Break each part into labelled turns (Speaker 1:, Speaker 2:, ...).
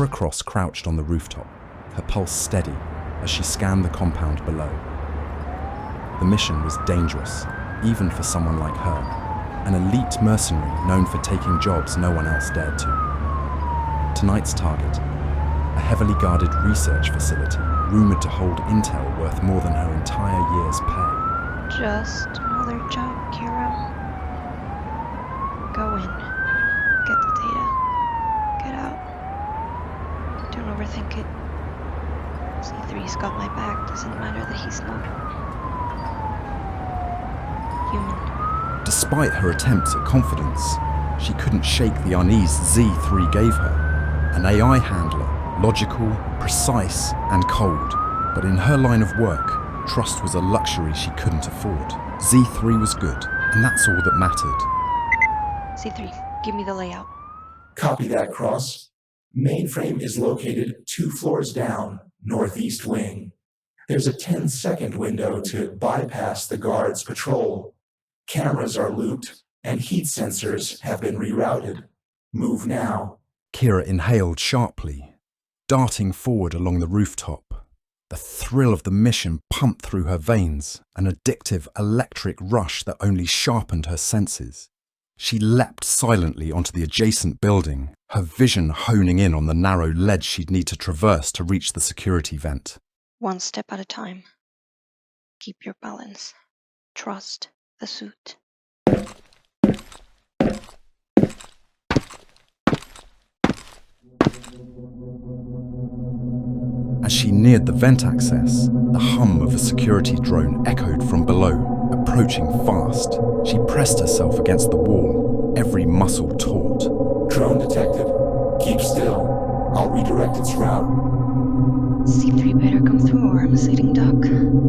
Speaker 1: Kyra Cross crouched on the rooftop, her pulse steady as she scanned the compound below. The mission was dangerous, even for someone like her, an elite mercenary known for taking jobs no one else dared to. Tonight's target, a heavily guarded research facility rumoured to hold intel worth more than her entire year's pay.
Speaker 2: Just another job, Kyra. Go in, get the data, get out. Don't overthink it. C3's got my back. Doesn't matter that he's not human.
Speaker 1: Despite her attempts at confidence, she couldn't shake the unease Z3 gave her. An AI handler, logical, precise, and cold. But in her line of work, trust was a luxury she couldn't afford. Z3 was good, and that's all that mattered.
Speaker 2: C3, give me the layout.
Speaker 3: Copy that, Cross. Mainframe is located 2 floors down, northeast wing. There's a 10-second window to bypass the guards' patrol. Cameras are looped, and heat sensors have been rerouted. Move now.
Speaker 1: Kyra inhaled sharply, darting forward along the rooftop. The thrill of the mission pumped through her veins, an addictive electric rush that only sharpened her senses. She leapt silently onto the adjacent building, her vision honing in on the narrow ledge she'd need to traverse to reach the security vent.
Speaker 2: One step at a time. Keep your balance. Trust the suit.
Speaker 1: As she neared the vent access, the hum of a security drone echoed from below, approaching fast. She pressed herself against the wall, every muscle taut.
Speaker 3: Drone detected. Keep still. I'll redirect its route.
Speaker 2: C3 better come through or I'm a sitting duck.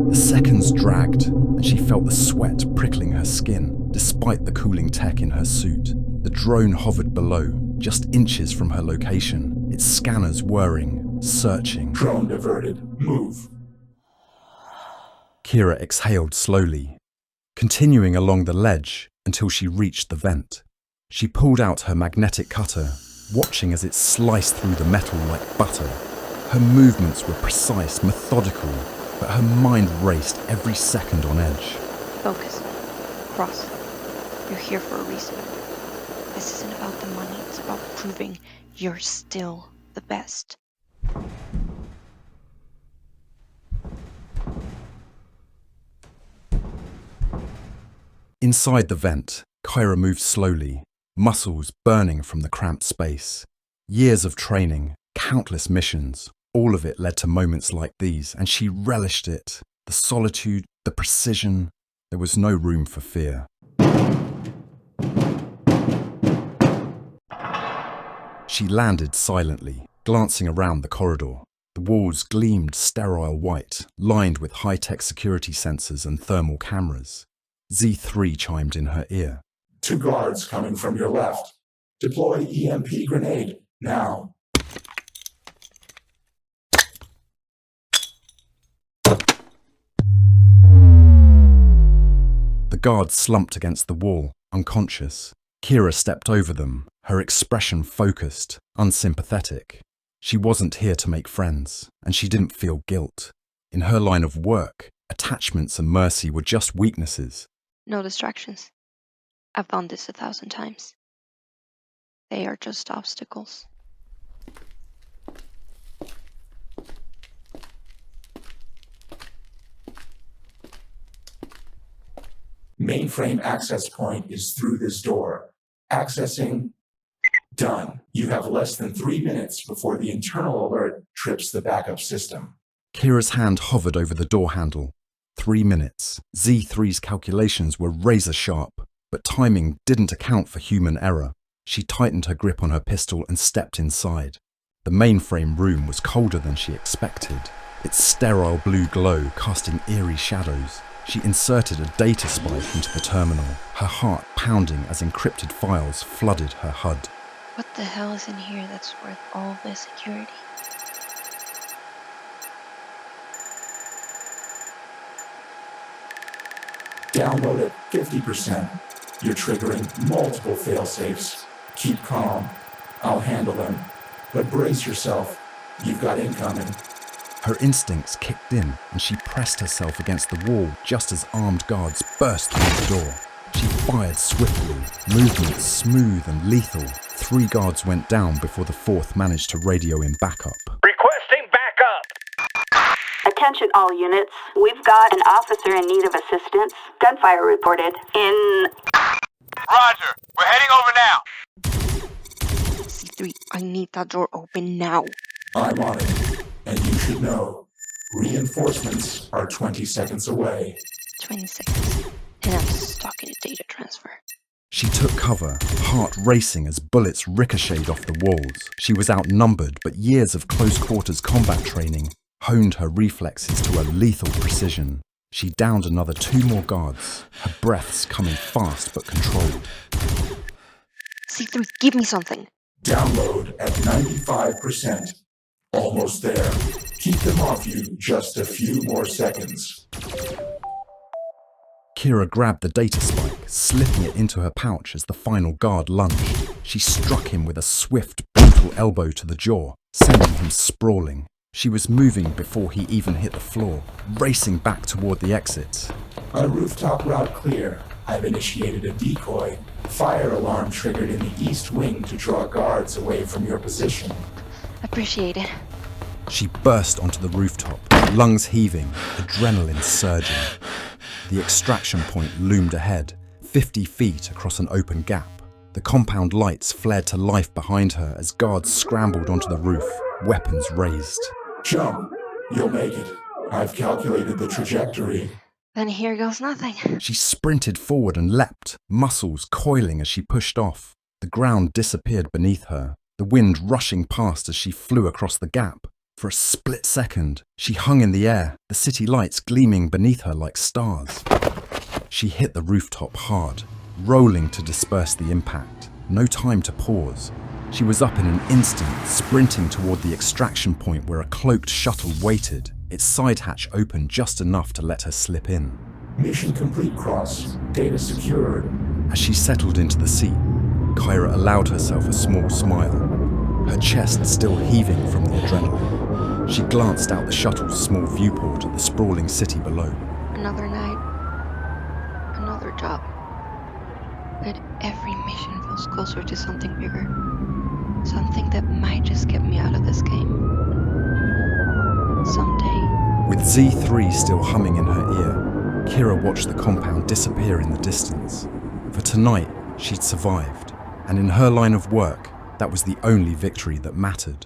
Speaker 1: The seconds dragged, and she felt the sweat prickling her skin, despite the cooling tech in her suit. The drone hovered below, just inches from her location, its scanners whirring, searching.
Speaker 3: Drone diverted. Move.
Speaker 1: Kyra exhaled slowly, continuing along the ledge until she reached the vent. She pulled out her magnetic cutter, watching as it sliced through the metal like butter. Her movements were precise, methodical, but her mind raced every second on edge.
Speaker 2: Focus. Cross. You're here for a reason. This isn't about the money, it's about proving you're still the best.
Speaker 1: Inside the vent, Kyra moved slowly, muscles burning from the cramped space. Years of training, countless missions, all of it led to moments like these, and she relished it. The solitude, the precision, there was no room for fear. She landed silently, glancing around the corridor. The walls gleamed sterile white, lined with high-tech security sensors and thermal cameras. Z3 chimed in her ear.
Speaker 3: 2 guards coming from your left. Deploy EMP grenade, now.
Speaker 1: The guards slumped against the wall, unconscious. Kyra stepped over them, her expression focused, unsympathetic. She wasn't here to make friends, and she didn't feel guilt. In her line of work, attachments and mercy were just weaknesses.
Speaker 2: No distractions. I've done this 1,000 times. They are just obstacles.
Speaker 3: Mainframe access point is through this door. Accessing. Done. You have less than 3 minutes before the internal alert trips the backup system.
Speaker 1: Kyra's hand hovered over the door handle. 3 minutes. Z3's calculations were razor sharp, but timing didn't account for human error. She tightened her grip on her pistol and stepped inside. The mainframe room was colder than she expected, its sterile blue glow casting eerie shadows. She inserted a data spike into the terminal, her heart pounding as encrypted files flooded her HUD.
Speaker 2: What the hell is in here that's worth all this security?
Speaker 3: Download at 50%. You're triggering multiple failsafes. Keep calm. I'll handle them. But brace yourself. You've got incoming.
Speaker 1: Her instincts kicked in, and she pressed herself against the wall just as armed guards burst through the door. She fired swiftly, movements smooth and lethal. 3 guards went down before the 4th managed to radio in backup.
Speaker 4: Requesting backup!
Speaker 5: Attention all units. We've got an officer in need of assistance. Gunfire reported in...
Speaker 4: Roger, we're heading over now.
Speaker 2: C3, I need that door open now.
Speaker 3: I'm on it. And you should know, reinforcements are 20 seconds away.
Speaker 2: 20 seconds, and I'm stuck in a data transfer.
Speaker 1: She took cover, heart racing as bullets ricocheted off the walls. She was outnumbered, but years of close-quarters combat training honed her reflexes to a lethal precision. She downed another 2 more guards, her breaths coming fast but controlled.
Speaker 2: C3, give me something.
Speaker 3: Download at 95%. Almost there. Keep them off you just a few more seconds.
Speaker 1: Kyra grabbed the data spike, slipping it into her pouch as the final guard lunged. She struck him with a swift, brutal elbow to the jaw, sending him sprawling. She was moving before he even hit the floor, racing back toward the exit.
Speaker 3: A rooftop route clear. I've initiated a decoy. Fire alarm triggered in the east wing to draw guards away from your position.
Speaker 2: Appreciate it.
Speaker 1: She burst onto the rooftop, lungs heaving, adrenaline surging. The extraction point loomed ahead, 50 feet across an open gap. The compound lights flared to life behind her as guards scrambled onto the roof, weapons raised.
Speaker 3: Jump. You'll make it. I've calculated the trajectory.
Speaker 2: Then here goes nothing.
Speaker 1: She sprinted forward and leapt, muscles coiling as she pushed off. The ground disappeared beneath her, the wind rushing past as she flew across the gap. For a split second, she hung in the air, the city lights gleaming beneath her like stars. She hit the rooftop hard, rolling to disperse the impact. No time to pause. She was up in an instant, sprinting toward the extraction point where a cloaked shuttle waited, its side hatch open just enough to let her slip in.
Speaker 3: Mission complete, Cross. Data secured.
Speaker 1: As she settled into the seat, Kyra allowed herself a small smile, her chest still heaving from the adrenaline. She glanced out the shuttle's small viewport at the sprawling city below.
Speaker 2: Another night. Another job. But every mission feels closer to something bigger. Something that might just get me out of this game. Someday.
Speaker 1: With Z3 still humming in her ear, Kyra watched the compound disappear in the distance. For tonight, she'd survived, and in her line of work, that was the only victory that mattered.